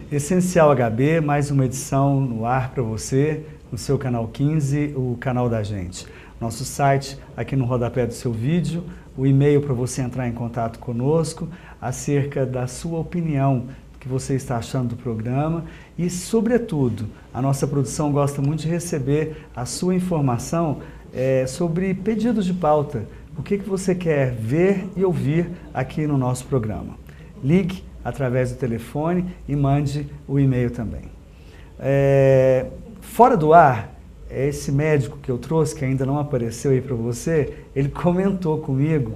Essencial HB, mais uma edição no ar para você, no seu canal 15, o canal da gente. Nosso site aqui no rodapé do seu vídeo, o e-mail para você entrar em contato conosco acerca da sua opinião, do que você está achando do programa e, sobretudo, a nossa produção gosta muito de receber a sua informação sobre pedidos de pauta, o que você quer ver e ouvir aqui no nosso programa. Ligue através do telefone e mande o e-mail também. Fora do ar, esse médico que eu trouxe, que ainda não apareceu aí para você, ele comentou comigo,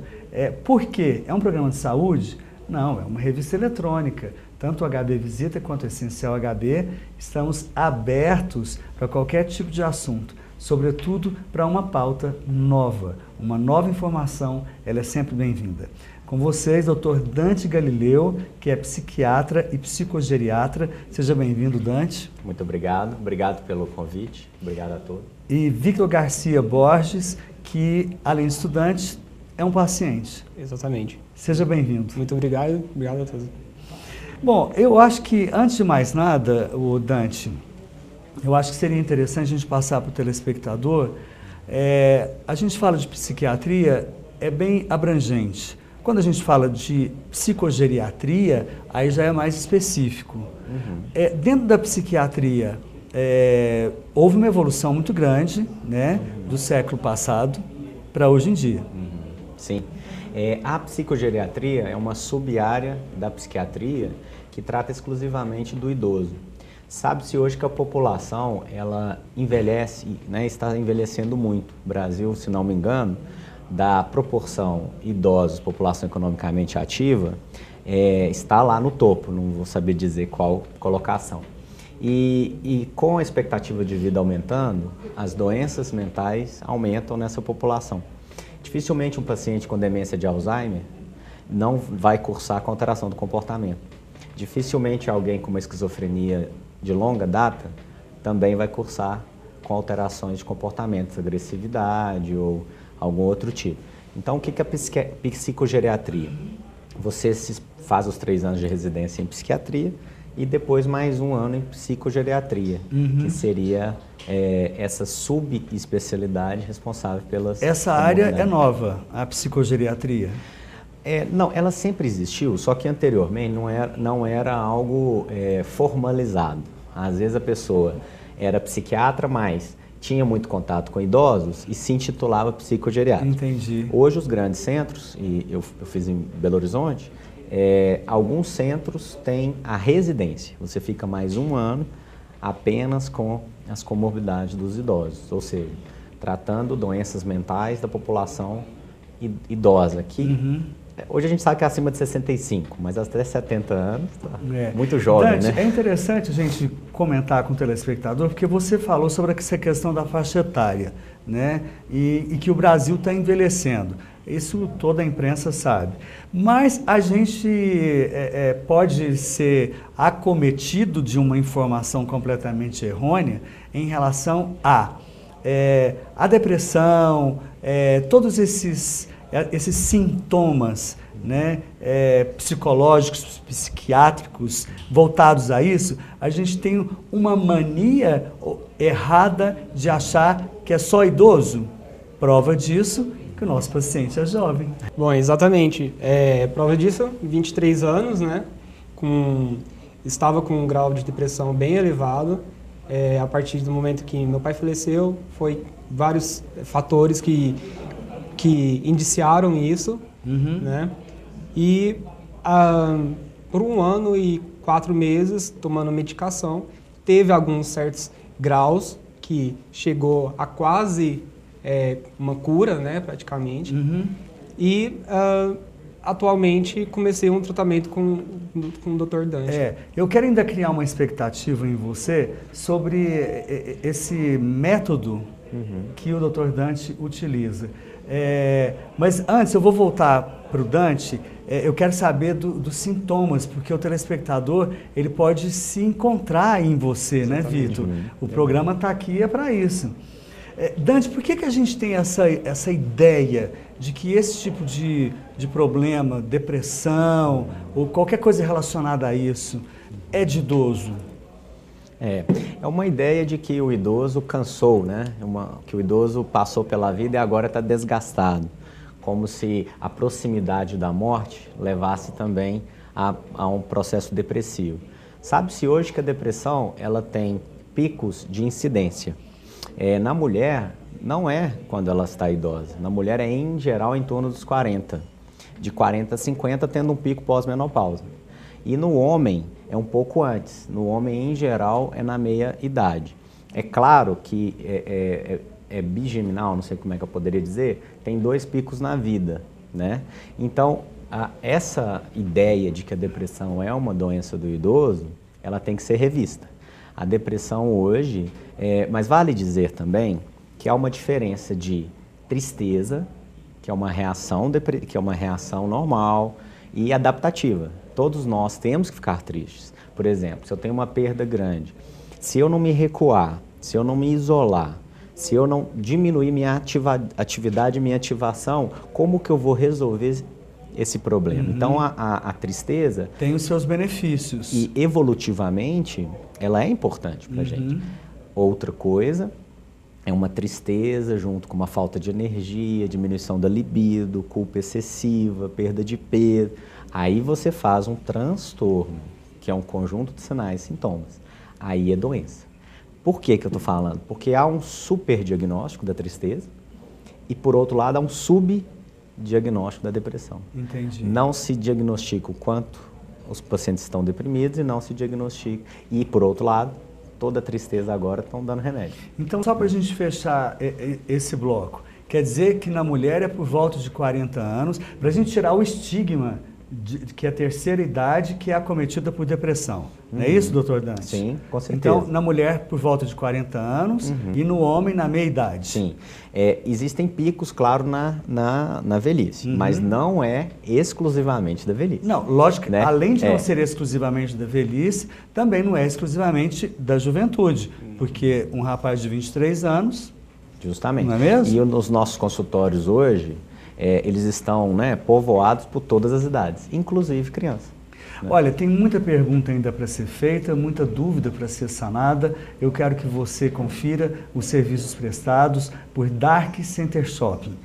por quê? É um programa de saúde? Não, é uma revista eletrônica. Tanto o HB Visita quanto o Essencial HB, estamos abertos para qualquer tipo de assunto, sobretudo para uma pauta nova, uma nova informação, ela é sempre bem-vinda. Com vocês, Dr. Dante Galileu, que é psiquiatra e psicogeriatra. Seja bem-vindo, Dante. Muito obrigado. Obrigado pelo convite. Obrigado a todos. E Victor Garcia Borges, que, além de estudante, é um paciente. Exatamente. Seja bem-vindo. Muito obrigado. Obrigado a todos. Bom, eu acho que, antes de mais nada, o Dante, eu acho que seria interessante a gente passar para o telespectador. A gente fala de psiquiatria, é bem abrangente. Quando a gente fala de psicogeriatria, aí já é mais específico. Dentro da psiquiatria, houve uma evolução muito grande, né, do século passado para hoje em dia. Sim. A psicogeriatria é uma sub-área da psiquiatria que trata exclusivamente do idoso. Sabe-se hoje que a população, ela envelhece, né, está envelhecendo muito. O Brasil, se não me engano, da proporção idosos, população economicamente ativa, está lá no topo, não vou saber dizer qual colocação. E com a expectativa de vida aumentando, as doenças mentais aumentam nessa população. Dificilmente um paciente com demência de Alzheimer não vai cursar com alteração do comportamento. Dificilmente alguém com uma esquizofrenia de longa data também vai cursar com alterações de comportamento, agressividade ou algum outro tipo. Então, o que é a psicogeriatria? Você faz os 3 anos de residência em psiquiatria e depois mais 1 ano em psicogeriatria, que seria essa subespecialidade responsável pelas... Essa área é nova, a psicogeriatria? Não, ela sempre existiu, só que anteriormente não era algo formalizado. Às vezes a pessoa era psiquiatra, mas tinha muito contato com idosos e se intitulava psicogeriatra. Entendi. Hoje os grandes centros, e eu fiz em Belo Horizonte, alguns centros têm a residência. Você fica mais 1 ano apenas com as comorbidades dos idosos, ou seja, tratando doenças mentais da população idosa. Hoje a gente sabe que é acima de 65, mas até 70 anos, muito jovem, Dante, né? É interessante a gente comentar com o telespectador, porque você falou sobre essa questão da faixa etária, né? E que o Brasil está envelhecendo. Isso toda a imprensa sabe. Mas a gente pode ser acometido de uma informação completamente errônea em relação a depressão, todos esses sintomas, né, psicológicos, psiquiátricos voltados a isso. A gente tem uma mania errada de achar que é só idoso. Prova disso que o nosso paciente é jovem. Bom, exatamente. Prova disso, 23 anos, né? Estava com um grau de depressão bem elevado. A partir do momento que meu pai faleceu, foi vários fatores que indiciaram isso, né? E por 1 ano e 4 meses tomando medicação, teve alguns certos graus que chegou a quase uma cura, né, praticamente. E atualmente comecei um tratamento com o Dr. Dante. Eu quero ainda criar uma expectativa em você sobre esse método que o Dr. Dante utiliza. Mas antes, eu vou voltar para o Dante, eu quero saber dos sintomas, porque o telespectador ele pode se encontrar em você, exatamente, né, Vitor? O programa está aqui para isso. Dante, por que a gente tem essa ideia de que esse tipo de problema, depressão ou qualquer coisa relacionada a isso, é de idoso? É uma ideia de que o idoso cansou, né? Que o idoso passou pela vida e agora está desgastado. Como se a proximidade da morte levasse também a um processo depressivo. Sabe-se hoje que a depressão ela tem picos de incidência. Na mulher, não é quando ela está idosa. Na mulher é, em geral, em torno dos 40. De 40 a 50, tendo um pico pós-menopausa. E no homem, é um pouco antes. No homem, em geral, é na meia-idade. É claro que é bigeminal, não sei como é que eu poderia dizer, tem 2 picos na vida, né? Então, essa ideia de que a depressão é uma doença do idoso, ela tem que ser revista. A depressão hoje, mas vale dizer também que há uma diferença de tristeza, que é uma reação normal e adaptativa. Todos nós temos que ficar tristes. Por exemplo, se eu tenho uma perda grande, se eu não me recuar, se eu não me isolar, se eu não diminuir minha atividade, minha ativação, como que eu vou resolver esse problema? Uhum. Então, a tristeza... tem os seus benefícios. E, evolutivamente, ela é importante para a gente. Outra coisa é uma tristeza junto com uma falta de energia, diminuição da libido, culpa excessiva, perda de peso. Aí você faz um transtorno, que é um conjunto de sinais e sintomas. Aí é doença. Por que eu estou falando? Porque há um superdiagnóstico da tristeza e, por outro lado, há um subdiagnóstico da depressão. Entendi. Não se diagnostica o quanto os pacientes estão deprimidos e não se diagnostica. E, por outro lado, toda a tristeza agora estão dando remédio. Então, só para a gente fechar esse bloco, quer dizer que na mulher é por volta de 40 anos, para a gente tirar o estigma que é a terceira idade que é acometida por depressão. Não é isso, doutor Dante? Sim, com certeza. Então, na mulher, por volta de 40 anos e no homem, na meia-idade. Sim. Existem picos, claro, na velhice, mas não é exclusivamente da velhice. Não, lógico que, né? além de não ser exclusivamente da velhice, também não é exclusivamente da juventude, porque um rapaz de 23 anos... Justamente. Não é mesmo? E nos nossos consultórios hoje, eles estão, né, povoados por todas as idades, inclusive criança. Né? Olha, tem muita pergunta ainda para ser feita, muita dúvida para ser sanada. Eu quero que você confira os serviços prestados por Dark Center Shopping.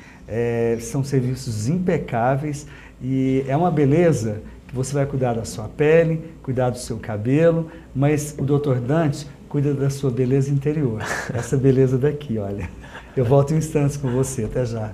São serviços impecáveis e é uma beleza que você vai cuidar da sua pele, cuidar do seu cabelo, mas o Dr. Dante cuida da sua beleza interior. Essa beleza daqui, olha. Eu volto em instantes com você. Até já.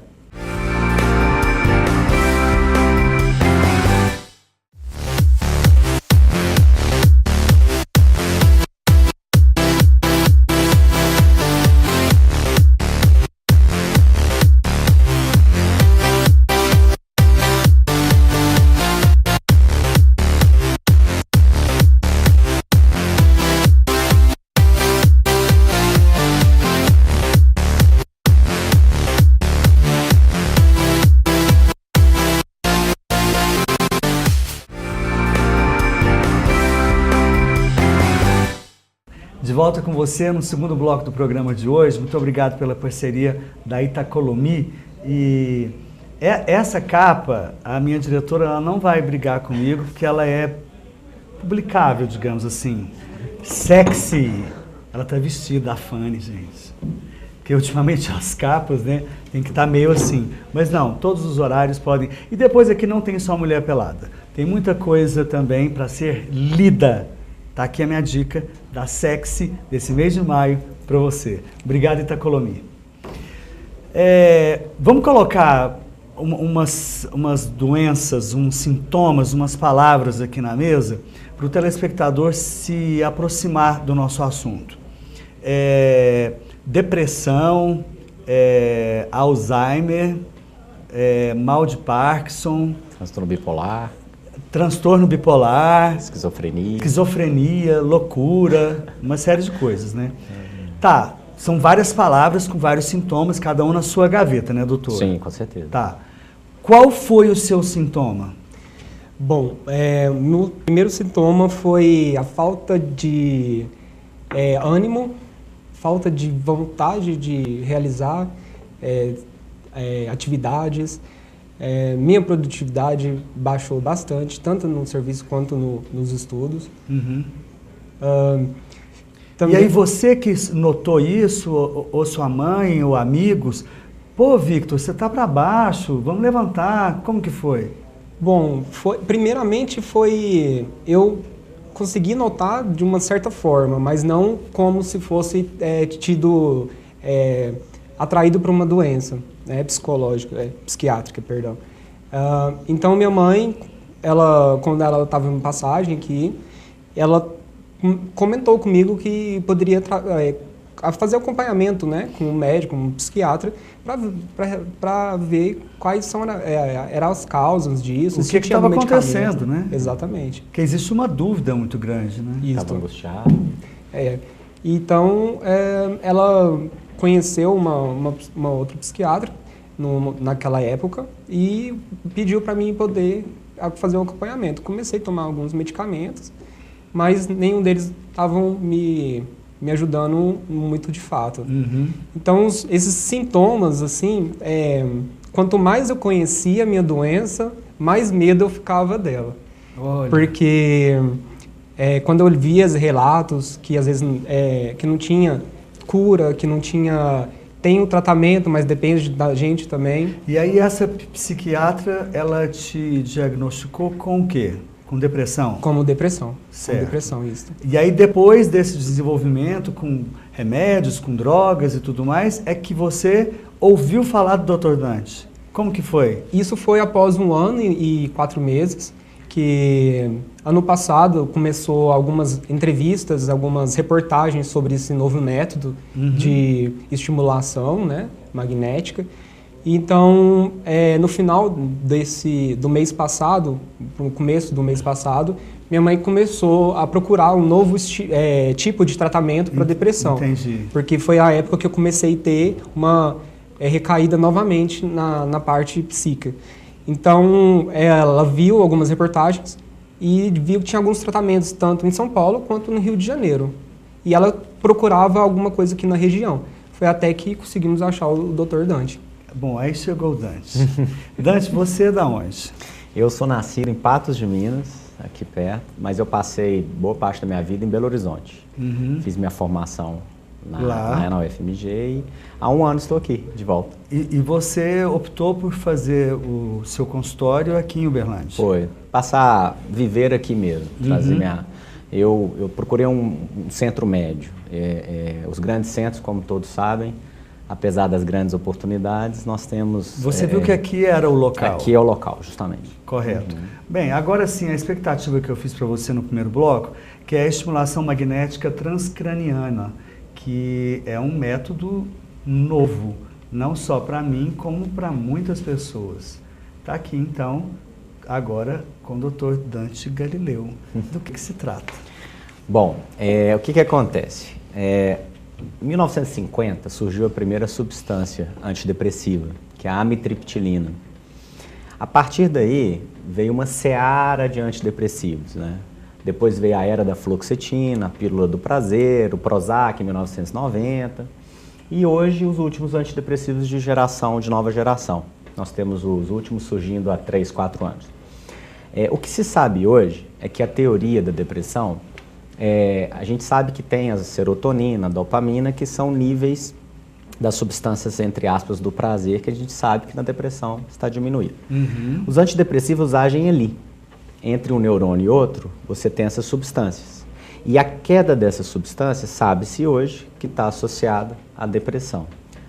De volta com você no segundo bloco do programa de hoje. Muito obrigado pela parceria da Itacolomi. E essa capa, a minha diretora ela não vai brigar comigo, porque ela é publicável, digamos assim. Sexy. Ela está vestida, a Fanny, gente. Porque ultimamente as capas, né, tem que estar meio assim. Mas não, todos os horários podem. E depois aqui não tem só mulher pelada. Tem muita coisa também para ser lida. Tá aqui a minha dica da Sexy desse mês de maio para você. Obrigado, Itacolomi. Vamos colocar umas doenças, uns sintomas, umas palavras aqui na mesa para o telespectador se aproximar do nosso assunto. Depressão, Alzheimer, mal de Parkinson, transtorno bipolar, esquizofrenia, loucura, uma série de coisas, né? Tá, são várias palavras com vários sintomas, cada um na sua gaveta, né, doutor? Sim, com certeza. Tá. Qual foi o seu sintoma? Bom, no primeiro sintoma foi a falta de ânimo, falta de vontade de realizar atividades, Minha produtividade baixou bastante, tanto no serviço quanto nos estudos. Uhum. Também... E aí você que notou isso, ou sua mãe, ou amigos, pô, Victor, você tá para baixo, vamos levantar, como que foi? Bom, primeiramente eu consegui notar de uma certa forma, mas não como se fosse atraído para uma doença, né, psiquiátrica, perdão. Então minha mãe, quando ela estava em passagem aqui, ela comentou comigo que poderia fazer acompanhamento, né, com um médico, um psiquiatra, para ver quais eram as causas disso. O que estava acontecendo, né? Exatamente. Porque existe uma dúvida muito grande, né? Estava angustiado. Então, ela conheceu uma outra psiquiatra naquela época e pediu para mim poder fazer um acompanhamento. Comecei a tomar alguns medicamentos, mas nenhum deles estavam me ajudando muito de fato. Uhum. Então, esses sintomas, assim, quanto mais eu conhecia a minha doença, mais medo eu ficava dela. Olha. Porque quando eu via os relatos que às vezes que não tinha cura, que não tinha... Tem o tratamento, mas depende da gente também. E aí essa psiquiatra, ela te diagnosticou com o quê? Com depressão? Como depressão. Certo. Com depressão, isso. E aí depois desse desenvolvimento com remédios, com drogas e tudo mais, é que você ouviu falar do Dr. Dante. Como que foi? Isso foi após 1 ano e 4 meses, que ano passado começou algumas entrevistas, algumas reportagens sobre esse novo método de estimulação, né, magnética. Então, no final do mês passado, no começo do mês passado, minha mãe começou a procurar um novo tipo de tratamento para depressão. Entendi. Porque foi a época que eu comecei a ter uma recaída novamente na parte psíquica. Então, ela viu algumas reportagens e viu que tinha alguns tratamentos, tanto em São Paulo quanto no Rio de Janeiro. E ela procurava alguma coisa aqui na região. Foi até que conseguimos achar o Dr. Dante. Bom, aí chegou o Dante. Dante, você é da onde? Eu sou nascido em Patos de Minas, aqui perto, mas eu passei boa parte da minha vida em Belo Horizonte. Uhum. Fiz minha formação Lá. na UFMG e há 1 ano estou aqui, de volta. E você optou por fazer o seu consultório aqui em Uberlândia? Foi. Viver aqui mesmo, trazer Eu procurei um centro médio. Os grandes centros, como todos sabem, apesar das grandes oportunidades, nós temos... Você viu que aqui era o local? Aqui é o local, justamente. Correto. Bem, agora sim, a expectativa que eu fiz para você no primeiro bloco, que é a estimulação magnética transcraniana, que é um método novo, não só para mim, como para muitas pessoas. Está aqui, então, agora com o Dr. Dante Galileu. Do que se trata? Bom, o que acontece? Em 1950 surgiu a primeira substância antidepressiva, que é a amitriptilina. A partir daí veio uma seara de antidepressivos, né? Depois veio a era da fluoxetina, a pílula do prazer, o Prozac em 1990 e hoje os últimos antidepressivos de nova geração. Nós temos os últimos surgindo há 3, 4 anos. O que se sabe hoje é que a teoria da depressão, a gente sabe que tem a serotonina, a dopamina, que são níveis das substâncias, entre aspas, do prazer, que a gente sabe que na depressão está diminuído. Uhum. Os antidepressivos agem ali. Entre um neurônio e outro, você tem essas substâncias. E a queda dessas substâncias, sabe-se hoje, que está associada à depressão.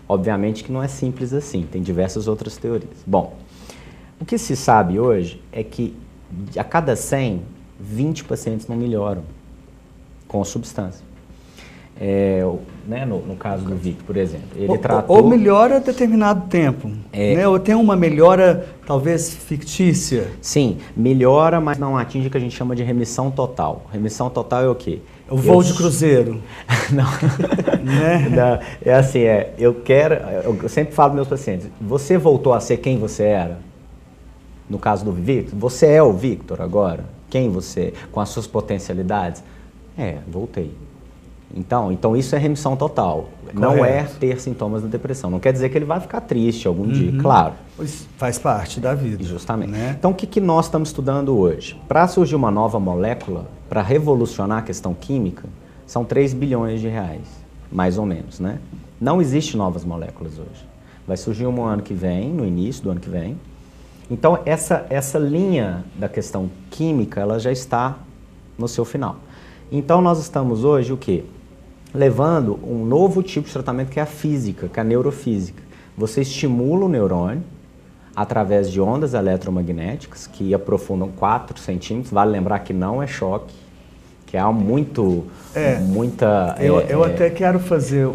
Obviamente que não é simples assim, tem diversas outras teorias. Bom, o que se sabe hoje é que a cada 100, 20 pacientes não melhoram com substância. No caso do Victor, por exemplo, ele tratou... Ou melhora a determinado tempo, né? Ou tem uma melhora, talvez, fictícia. Sim, melhora, mas não atinge o que a gente chama de remissão total. Remissão total é o quê? O voo de cruzeiro. Não. Né? Não, eu sempre falo para meus pacientes, você voltou a ser quem você era? No caso do Victor, você é o Victor agora? Quem você? Com as suas potencialidades? Voltei. Então isso é remissão total. Correto. Não é ter sintomas da depressão. Não quer dizer que ele vai ficar triste algum dia, claro. Isso faz parte da vida. Justamente. Né? Então o que nós estamos estudando hoje? Para surgir uma nova molécula, para revolucionar a questão química, são 3 bilhões de reais, mais ou menos, né? Não existe novas moléculas hoje. Vai surgir uma ano que vem, no início do ano que vem. Então essa linha da questão química, ela já está no seu final. Então nós estamos hoje o quê? Levando um novo tipo de tratamento que é a física, que é a neurofísica. Você estimula o neurônio através de ondas eletromagnéticas que aprofundam 4 centímetros. Vale lembrar que não é choque, que há muita... Eu até quero fazer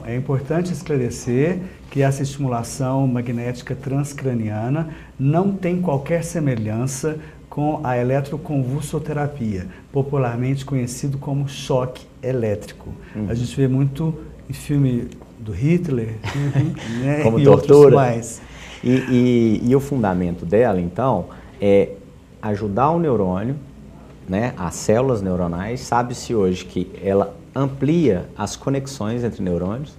é importante esclarecer que essa estimulação magnética transcraniana não tem qualquer semelhança com a eletroconvulsoterapia, popularmente conhecido como choque elétrico. A gente vê muito em filme do Hitler, né? Como e tortura. outros mais. E o fundamento dela, então, é ajudar o neurônio, né, as células neuronais. Sabe-se hoje que ela amplia as conexões entre neurônios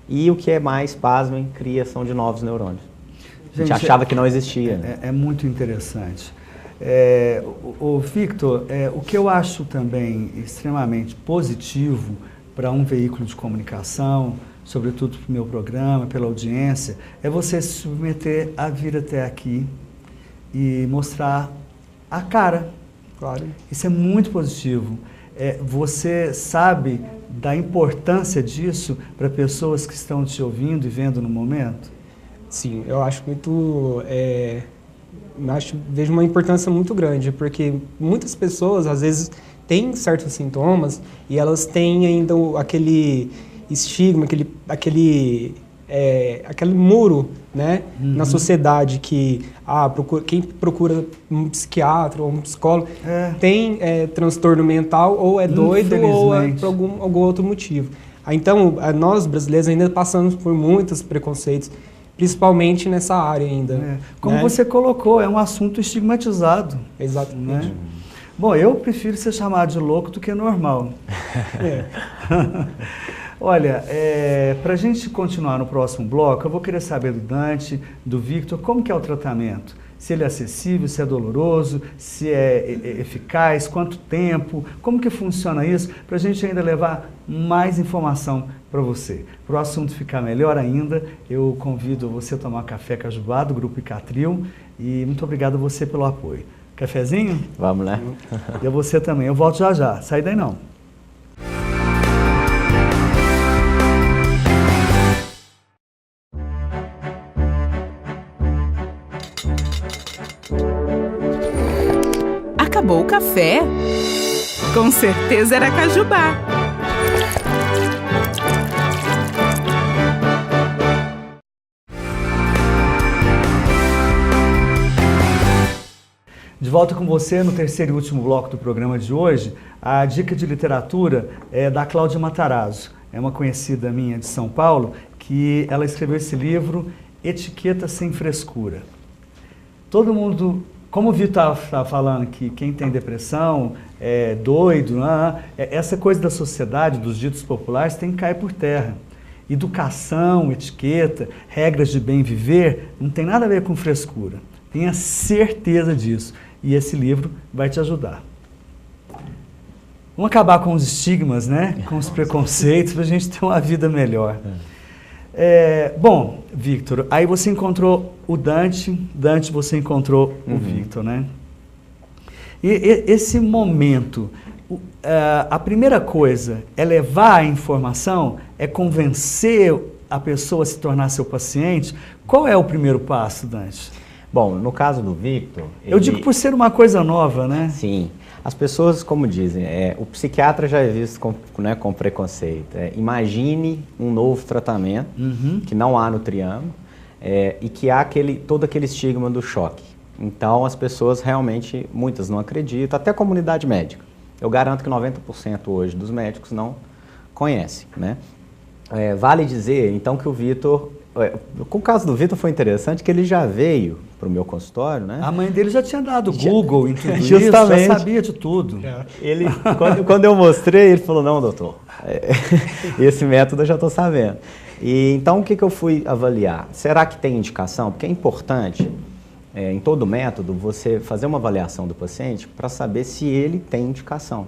e o que é mais, pasmem, criação de novos neurônios. A gente achava que não existia. É muito interessante. O Victor, o que eu acho também extremamente positivo para um veículo de comunicação, sobretudo para o meu programa, pela audiência, é você se submeter a vir até aqui e mostrar a cara. Claro. Isso é muito positivo. Você sabe da importância disso para pessoas que estão te ouvindo e vendo no momento? Sim, eu acho muito... vejo uma importância muito grande, porque muitas pessoas, às vezes, têm certos sintomas e elas têm ainda aquele estigma, aquele muro, né, na sociedade que quem procura um psiquiatra ou um psicólogo tem transtorno mental, ou é doido, ou é por algum outro motivo. Então, nós brasileiros ainda passamos por muitos preconceitos, principalmente nessa área ainda. Como você colocou, é um assunto estigmatizado. Exatamente. Né? Bom, eu prefiro ser chamado de louco do que normal. Olha, para a gente continuar no próximo bloco, eu vou querer saber do Dante, do Victor, como que é o tratamento? Se ele é acessível, se é doloroso, se é eficaz, quanto tempo, como que funciona isso, para a gente ainda levar mais informação para você. Para o assunto ficar melhor ainda, eu convido você a tomar café Cajubá, do Grupo Icatril, e muito obrigado a você pelo apoio. Cafezinho? Vamos, né? E a você também. Eu volto já já. Sai daí não. Acabou o café? Com certeza era Cajubá. De volta com você no terceiro e último bloco do programa de hoje. A dica de literatura é da Cláudia Matarazzo. É uma conhecida minha de São Paulo, que ela escreveu esse livro, Etiqueta Sem Frescura. Todo mundo, como o Vitor está falando, que quem tem depressão é doido, essa coisa da sociedade, dos ditos populares, tem que cair por terra. Educação, etiqueta, regras de bem viver, não tem nada a ver com frescura. Tenha certeza disso. E esse livro vai te ajudar. Vamos acabar com os estigmas, né? Com os preconceitos, para a gente ter uma vida melhor. Bom, Victor, aí você encontrou o Dante, você encontrou o Victor, né? E esse momento, a primeira coisa é levar a informação, é convencer a pessoa a se tornar seu paciente. Qual é o primeiro passo, Dante? Bom, no caso do Victor... Eu digo por ser uma coisa nova, né? Sim. As pessoas, como dizem, o psiquiatra já é visto com preconceito. Imagine um novo tratamento que não há no triângulo e que há todo aquele estigma do choque. Então, as pessoas realmente, muitas não acreditam, até a comunidade médica. Eu garanto que 90% hoje dos médicos não conhecem, né? Vale dizer, então, que o Victor Com o caso do Vitor foi interessante que ele já veio para o meu consultório, né? A mãe dele já tinha dado Google em tudo Justamente. isso, já sabia de tudo. Ele, quando eu mostrei, ele falou, não, doutor, esse método eu já estou sabendo. E, então, o que eu fui avaliar? Será que tem indicação? Porque é importante, em todo método, você fazer uma avaliação do paciente para saber se ele tem indicação.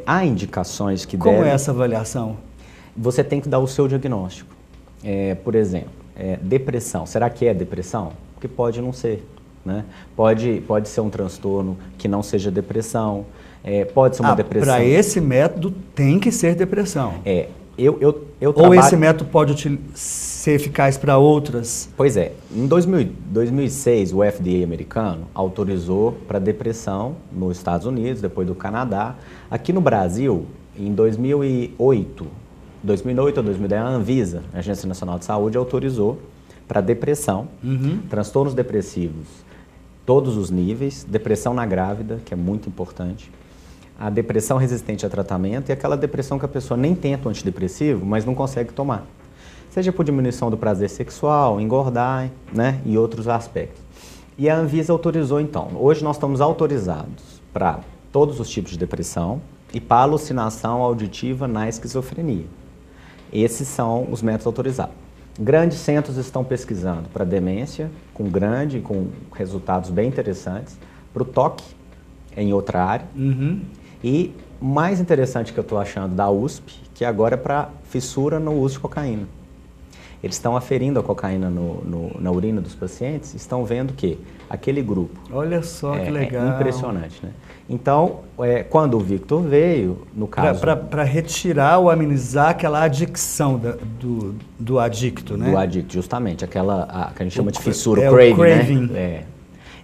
Há indicações que Como devem... é essa avaliação? Você tem que dar o seu diagnóstico. Por exemplo, depressão. Será que é depressão? Porque pode não ser, né? Pode ser um transtorno que não seja depressão. Pode ser uma depressão. Para esse método tem que ser depressão. Eu Ou esse método pode ser eficaz para outras? Pois é. Em 2006, o FDA americano autorizou para depressão nos Estados Unidos, depois do Canadá. Aqui no Brasil, em 2008 ou 2010, a Anvisa, a Agência Nacional de Saúde, autorizou para depressão, transtornos depressivos, todos os níveis, depressão na grávida, que é muito importante, a depressão resistente a tratamento e aquela depressão que a pessoa nem tenta o antidepressivo, mas não consegue tomar. Seja por diminuição do prazer sexual, engordar, né, e outros aspectos. E a Anvisa autorizou então. Hoje nós estamos autorizados para todos os tipos de depressão e para alucinação auditiva na esquizofrenia. Esses são os métodos autorizados. Grandes centros estão pesquisando para demência, com resultados bem interessantes, para o toque, em outra área. E mais interessante que eu estou achando da USP, que agora é para fissura no uso de cocaína. Eles estão aferindo a cocaína na urina dos pacientes, estão vendo que aquele grupo... Olha só que legal. É impressionante, né? Então, quando o Victor veio, no caso... Para retirar ou amenizar aquela adicção do adicto, né? Do adicto, justamente. Aquela que a gente chama de fissura, o craving. Né?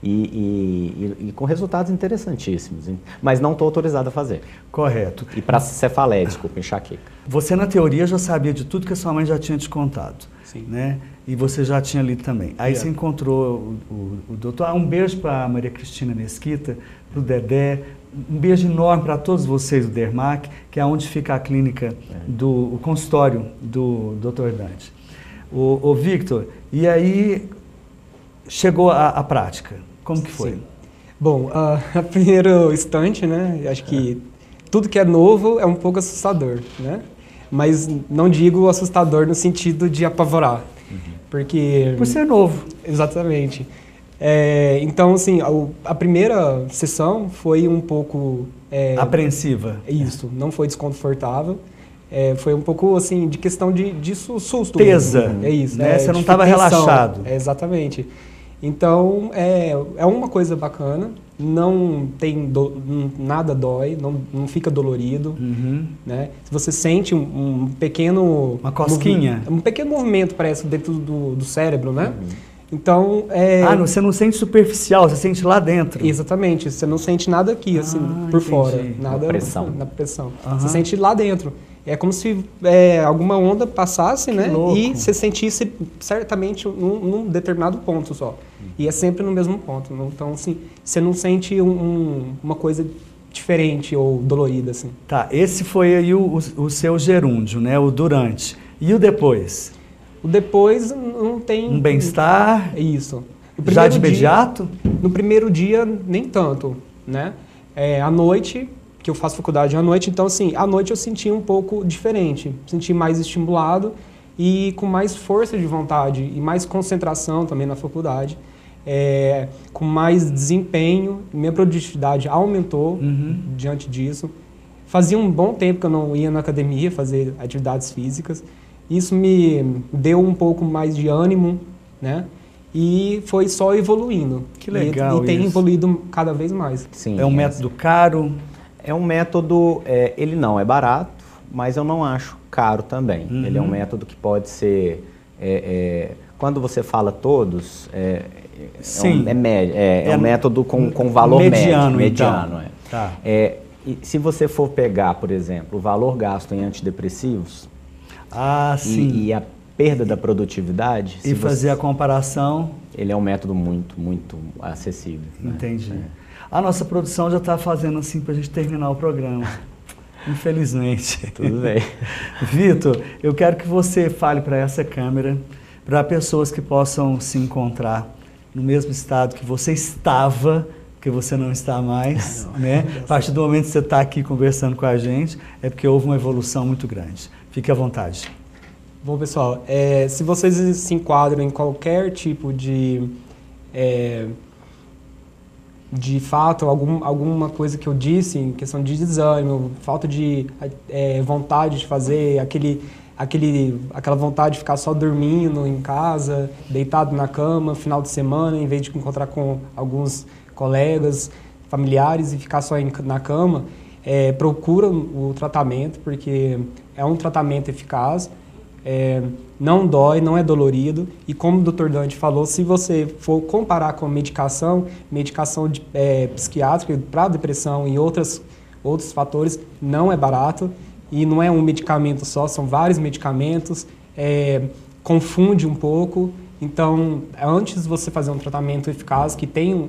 E com resultados interessantíssimos. Mas não estou autorizado a fazer. Correto. E para cefaleia, desculpa, enxaqueca. Você, na teoria, já sabia de tudo que a sua mãe já tinha te contado. Sim. Né? E você já tinha lido também. Aí você encontrou o doutor. Um beijo para a Maria Cristina Mesquita, para o Dedé. Um beijo enorme para todos vocês do Dermac, que é onde fica a clínica, o consultório do Dr. Dante. O Victor, e aí chegou a prática. Como que foi? Sim. Bom, a primeiro instante, né? Acho que tudo que é novo é um pouco assustador, né? Mas não digo assustador no sentido de apavorar, porque... Por ser novo. Exatamente. Então, assim, a primeira sessão foi um pouco... apreensiva. Isso, não foi desconfortável. Foi um pouco, assim, de questão de susto. Tesa. É isso. Né? Você não estava relaxado. Exatamente. Então, é uma coisa bacana, não tem nada dói, não fica dolorido, né? Se você sente um pequeno... Uma cosquinha? Um pequeno movimento, parece, dentro do cérebro, né? Então, você não sente superficial, você sente lá dentro. Exatamente, você não sente nada aqui, assim, por entendi. fora. Nada na pressão. Você sente lá dentro. É como se alguma onda passasse, né? Louco. E você sentisse certamente num determinado ponto só. E é sempre no mesmo ponto. Então, assim, você não sente uma coisa diferente ou dolorida, assim. Tá, esse foi aí o seu gerúndio, né? O durante. E o depois? O depois não tem... Um bem-estar? Isso. Já de imediato? No primeiro dia, nem tanto, né? À noite... que eu faço faculdade à noite, então assim, à noite eu senti um pouco diferente, senti mais estimulado e com mais força de vontade e mais concentração também na faculdade, com mais desempenho, minha produtividade aumentou diante disso. Fazia um bom tempo que eu não ia na academia fazer atividades físicas, isso me deu um pouco mais de ânimo, né? E foi só evoluindo. Que legal. E tem evoluído cada vez mais. Sim, é um método caro? É um método, ele não é barato, mas eu não acho caro também. Ele é um método que pode ser, quando você fala todos, é um método com valor mediano. Então. Tá. E se você for pegar, por exemplo, o valor gasto em antidepressivos e a perda da produtividade... E fazer a comparação... Ele é um método muito, muito acessível. Entendi. A nossa produção já está fazendo assim para a gente terminar o programa. Infelizmente. Tudo bem. Vitor, eu quero que você fale para essa câmera, para pessoas que possam se encontrar no mesmo estado que você estava, que você não está mais, né? A partir do momento que você está aqui conversando com a gente, é porque houve uma evolução muito grande. Fique à vontade. Bom, pessoal, se vocês se enquadram em qualquer tipo de fato, alguma coisa que eu disse em questão de desânimo, falta de vontade de fazer, aquela vontade de ficar só dormindo em casa, deitado na cama, final de semana, em vez de encontrar com alguns colegas, familiares e ficar só na cama, procura o tratamento, porque é um tratamento eficaz, não dói, não é dolorido, e como o Dr. Dante falou, se você for comparar com medicação psiquiátrica para depressão e outros fatores, não é barato, e não é um medicamento só, são vários medicamentos, confunde um pouco. Então, antes de você fazer um tratamento eficaz, que tem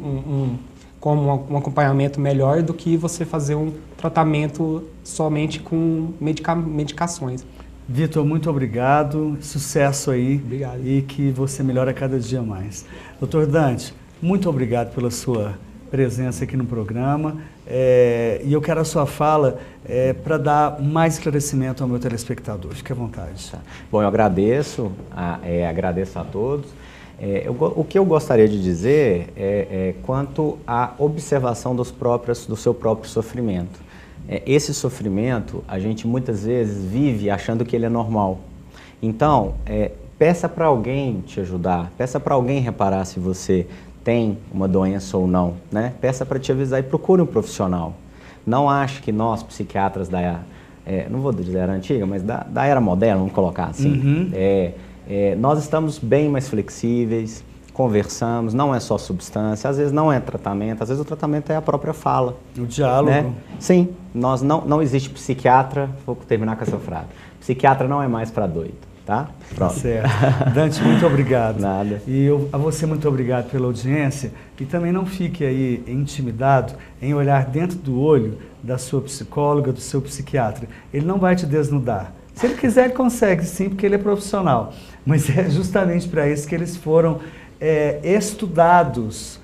como um acompanhamento melhor do que você fazer um tratamento somente com medicações. Vitor, muito obrigado, sucesso aí. Obrigado. E que você melhore a cada dia mais. Dr. Dante, muito obrigado pela sua presença aqui no programa, e eu quero a sua fala para dar mais esclarecimento ao meu telespectador. Fique à vontade. Tá. Bom, eu agradeço a todos. O que eu gostaria de dizer é quanto à observação do seu próprio sofrimento. Esse sofrimento, a gente muitas vezes vive achando que ele é normal. Então, peça para alguém te ajudar, peça para alguém reparar se você tem uma doença ou não, né? Peça para te avisar e procure um profissional. Não ache que nós, psiquiatras não vou dizer era antiga, mas da era moderna, vamos colocar assim, nós estamos bem mais flexíveis, conversamos, não é só substância, às vezes não é tratamento, às vezes o tratamento é a própria fala. O diálogo. Né? Sim, não existe psiquiatra, vou terminar com essa frase, psiquiatra não é mais para doido. Tá? Pronto. Tá certo. Dante, muito obrigado. Nada. E a você muito obrigado pela audiência, e também não fique aí intimidado em olhar dentro do olho da sua psicóloga, do seu psiquiatra. Ele não vai te desnudar. Se ele quiser, ele consegue sim, porque ele é profissional. Mas é justamente para isso que eles foram estudados,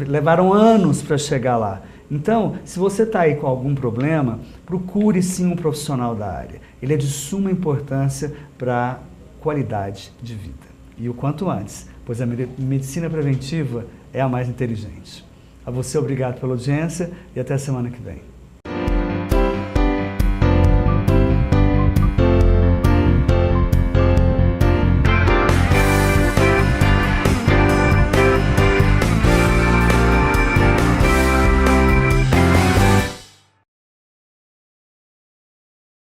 levaram anos para chegar lá. Então, se você está aí com algum problema, procure sim um profissional da área. Ele é de suma importância para a qualidade de vida. E o quanto antes, pois a medicina preventiva é a mais inteligente. A você, obrigado pela audiência e até a semana que vem.